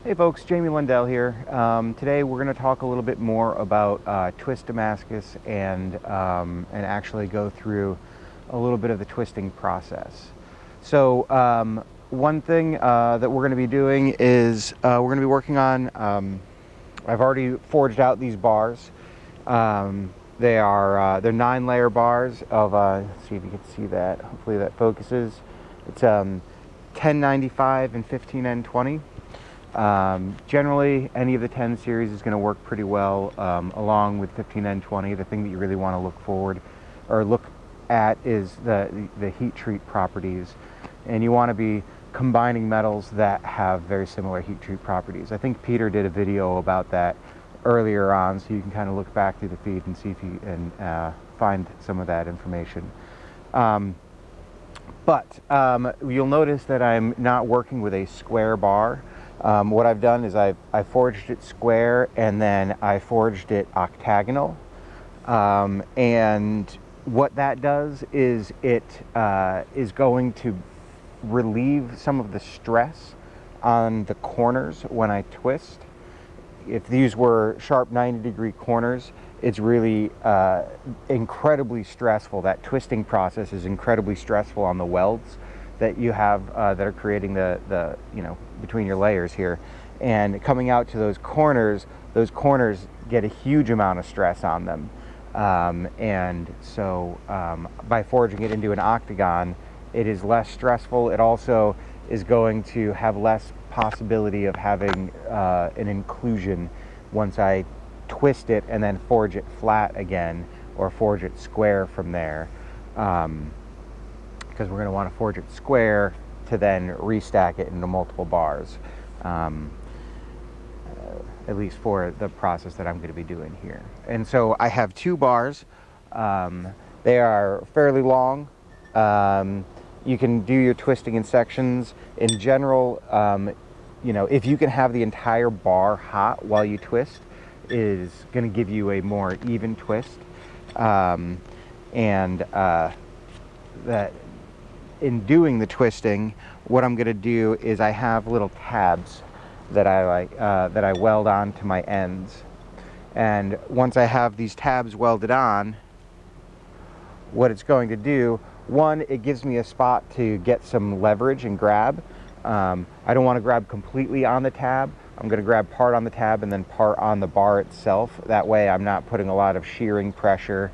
Hey folks, Jamie Lundell here. Today we're going to talk a little bit more about twist Damascus and actually go through a little bit of the twisting process. So one thing that we're going to be doing is we're going to be working on, I've already forged out these bars. They're 9-layer bars of, let's see if you can see that, hopefully that focuses. It's 1095 and 15N20. Generally, any of the 10 series is going to work pretty well along with 15N20. The thing that you really want to look at is the heat treat properties, and you want to be combining metals that have very similar heat treat properties. I think Peter did a video about that earlier on, so you can kind of look back through the feed and see if you can find some of that information. But you'll notice that I'm not working with a square bar. What I've done is I forged it square and then I forged it octagonal. And what that does is it is going to relieve some of the stress on the corners when I twist. If these were sharp 90-degree corners, it's really incredibly stressful. That twisting process is incredibly stressful on the welds that you have that are creating the between your layers here, and coming out to those corners get a huge amount of stress on them, and so by forging it into an octagon, it is less stressful. It also is going to have less possibility of having an inclusion once I twist it and then forge it flat again or forge it square from there, because we're going to want to forge it square to then restack it into multiple bars, at least for the process that I'm going to be doing here. And so I have 2 bars. They are fairly long. You can do your twisting in sections. In general, if you can have the entire bar hot while you twist, it is going to give you a more even twist. That in doing the twisting, what I'm going to do is I have little tabs that I weld on to my ends, and once I have these tabs welded on, what it's going to do, one, it gives me a spot to get some leverage and grab. I don't want to grab completely on the tab. I'm going to grab part on the tab and then part on the bar itself. That way I'm not putting a lot of shearing pressure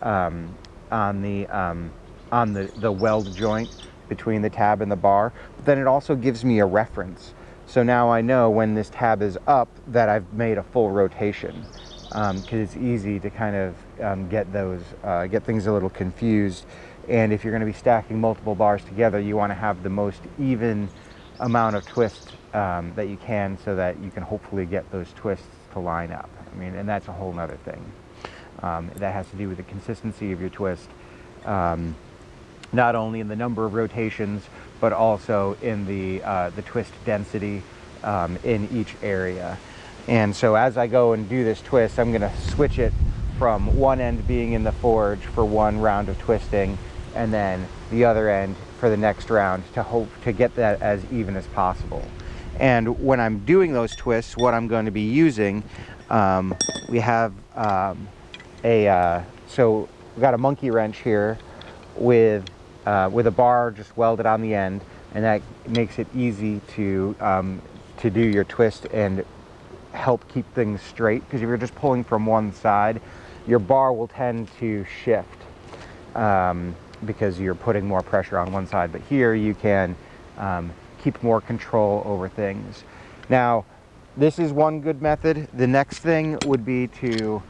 on the weld joint between the tab and the bar. But then it also gives me a reference. So now I know when this tab is up that I've made a full rotation, because it's easy to kind of get things a little confused. And if you're going to be stacking multiple bars together, you want to have the most even amount of twist that you can, so that you can hopefully get those twists to line up. I mean, and that's a whole nother thing. That has to do with the consistency of your twist. Not only in the number of rotations, but also in the twist density in each area. And so as I go and do this twist, I'm going to switch it from one end being in the forge for one round of twisting, and then the other end for the next round, to hope to get that as even as possible. And when I'm doing those twists, what I'm going to be using, we have so we've got a monkey wrench here with a bar just welded on the end, and that makes it easy to do your twist and help keep things straight, because if you're just pulling from one side, your bar will tend to shift because you're putting more pressure on one side. But here you can keep more control over things. Now, this is one good method. The next thing would be to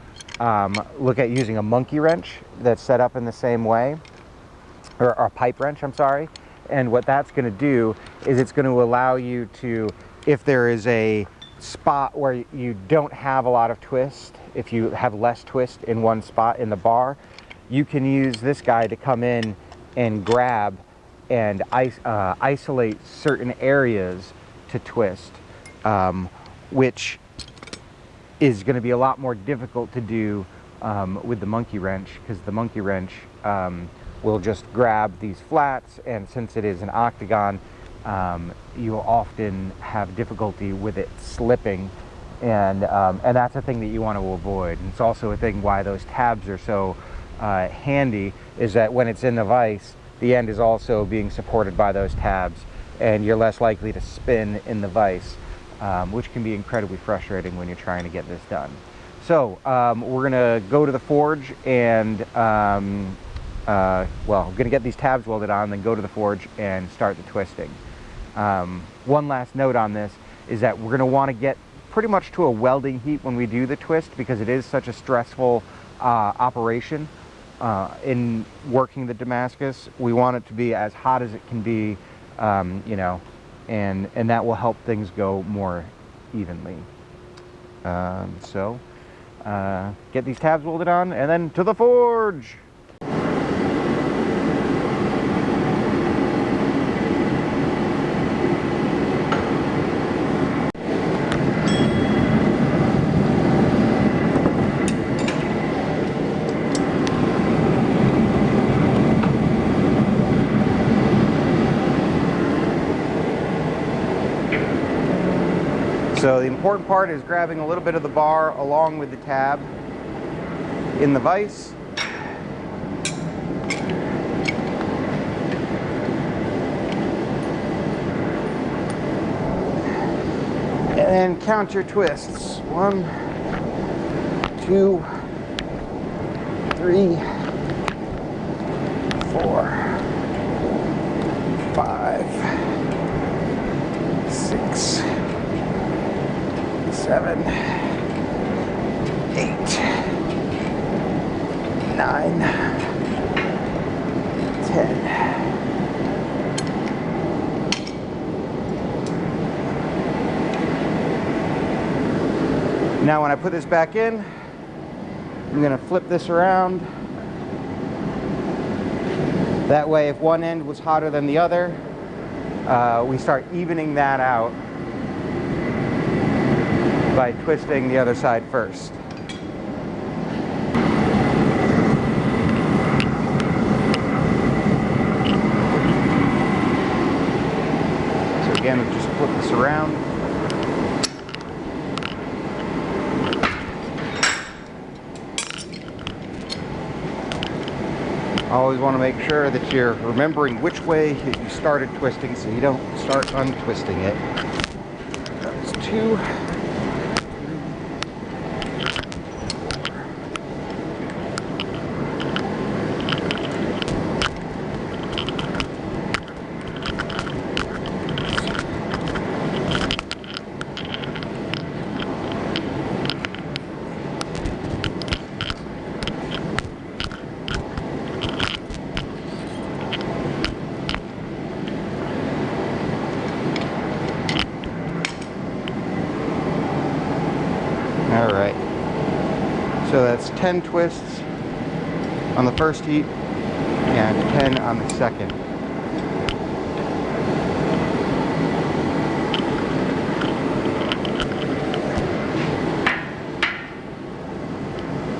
look at using a monkey wrench that's set up in the same way, or a pipe wrench, I'm sorry. And what that's going to do is it's going to allow you to, if there is a spot where you don't have a lot of twist, if you have less twist in one spot in the bar, you can use this guy to come in and grab and isolate certain areas to twist, which is going to be a lot more difficult to do with the monkey wrench, because the monkey wrench will just grab these flats, and since it is an octagon, you'll often have difficulty with it slipping, and that's a thing that you want to avoid. And it's also a thing why those tabs are so handy, is that when it's in the vise, the end is also being supported by those tabs, and you're less likely to spin in the vise, which can be incredibly frustrating when you're trying to get this done. So we're gonna go to the forge and well, we're gonna get these tabs welded on, then go to the forge and start the twisting. One last note on this is that we're gonna want to get pretty much to a welding heat when we do the twist, because it is such a stressful operation in working the Damascus. We want it to be as hot as it can be, you know, and that will help things go more evenly. So get these tabs welded on and then to the forge. So the important part is grabbing a little bit of the bar along with the tab in the vise. And then count your twists. 1, 2, 3, 4, 5, 6, 7, 8, 9, 10. Now when I put this back in, I'm going to flip this around. That way, if one end was hotter than the other, we start evening that out by twisting the other side first. So again, we'll just flip this around. Always want to make sure that you're remembering which way you started twisting so you don't start untwisting it. That's 2. Alright, so that's 10 twists on the first heat and 10 on the second.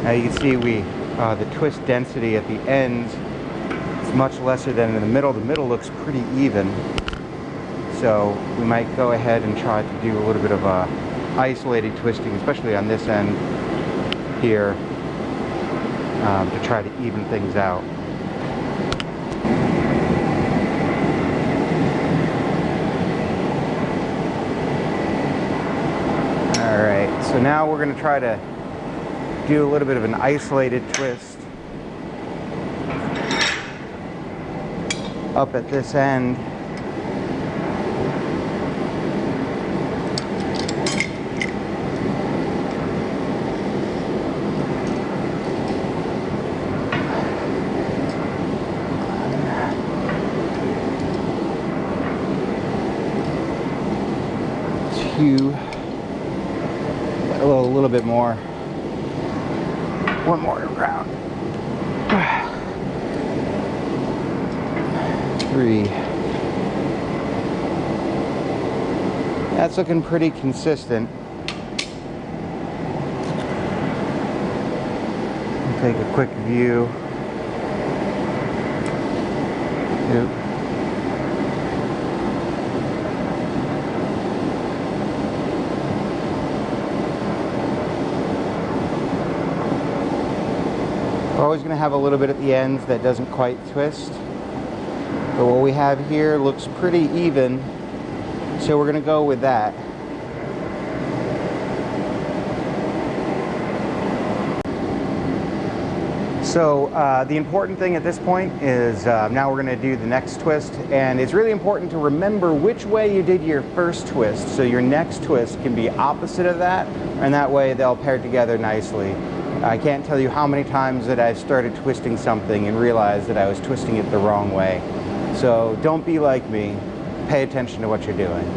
Now you can see the twist density at the ends is much lesser than in the middle. The middle looks pretty even, so we might go ahead and try to do a little bit of isolated twisting, especially on this end here, to try to even things out. Alright, so now we're going to try to do a little bit of an isolated twist up at this end. A little bit more. One more round. 3. That's looking pretty consistent. I'll take a quick view. Yep. have a little bit at the ends that doesn't quite twist. But what we have here looks pretty even, so we're going to go with that. So the important thing at this point is now we're going to do the next twist, and it's really important to remember which way you did your first twist, so your next twist can be opposite of that, and that way they'll pair together nicely. I can't tell you how many times that I've started twisting something and realized that I was twisting it the wrong way. So don't be like me. Pay attention to what you're doing.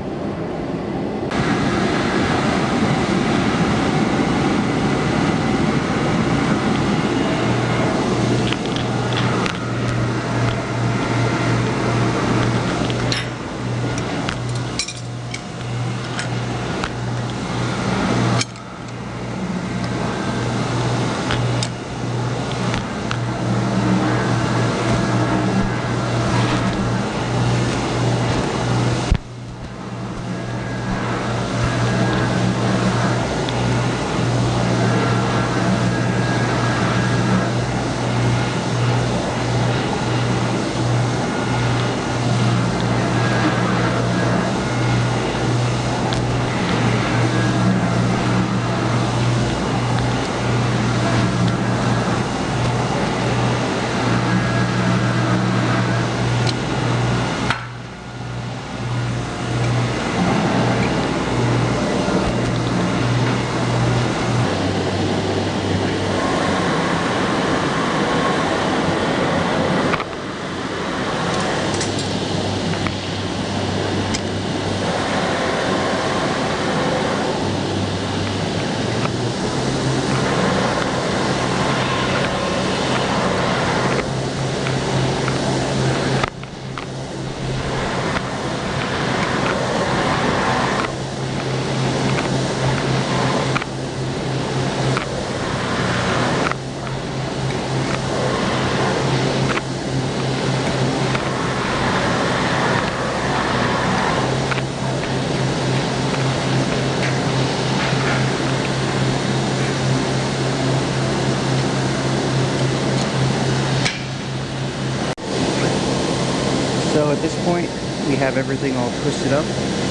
So at this point, we have everything all twisted up.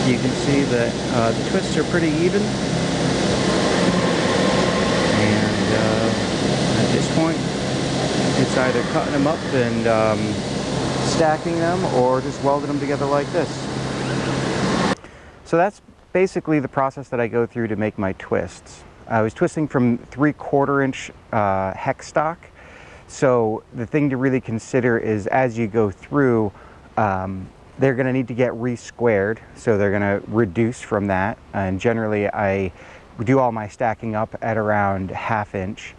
You can see that the twists are pretty even. And at this point, it's either cutting them up and stacking them, or just welding them together like this. So that's basically the process that I go through to make my twists. I was twisting from 3/4 inch hex stock. So the thing to really consider is, as you go through, they're going to need to get re-squared, so they're going to reduce from that. And generally I do all my stacking up at around 1/2 inch,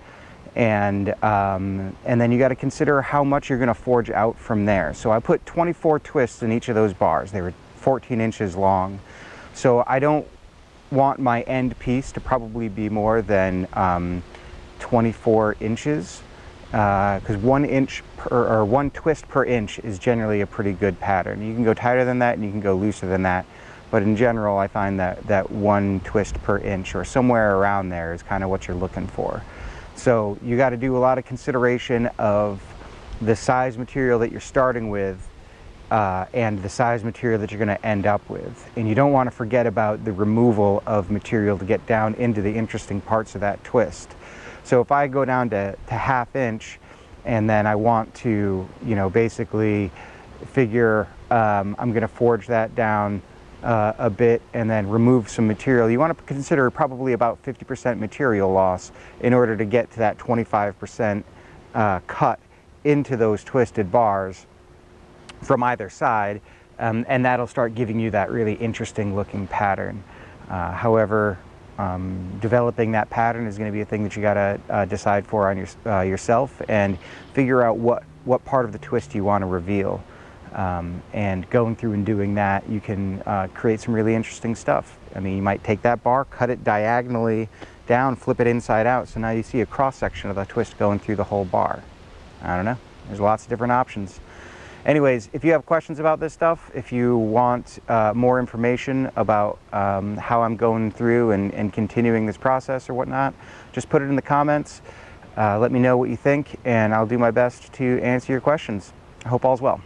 and then you got to consider how much you're going to forge out from there. So I put 24 twists in each of those bars. They were 14 inches long, so I don't want my end piece to probably be more than 24 inches. Because 1 inch or 1 twist per inch is generally a pretty good pattern. You can go tighter than that and you can go looser than that, but in general I find that 1 twist per inch or somewhere around there is kind of what you're looking for. So you got to do a lot of consideration of the size material that you're starting with and the size material that you're going to end up with. And you don't want to forget about the removal of material to get down into the interesting parts of that twist. So if I go down to 1/2 inch and then I want to, you know, basically figure I'm going to forge that down a bit and then remove some material, you want to consider probably about 50% material loss in order to get to that 25% cut into those twisted bars from either side, and that'll start giving you that really interesting looking pattern. However, developing that pattern is going to be a thing that you got to decide for on yourself, and figure out what part of the twist you want to reveal. And going through and doing that, you can create some really interesting stuff. I mean, you might take that bar, cut it diagonally down, flip it inside out, so now you see a cross section of the twist going through the whole bar. I don't know, there's lots of different options. Anyways, if you have questions about this stuff, if you want more information about how I'm going through and continuing this process or whatnot, just put it in the comments. Let me know what you think, and I'll do my best to answer your questions. I hope all's well.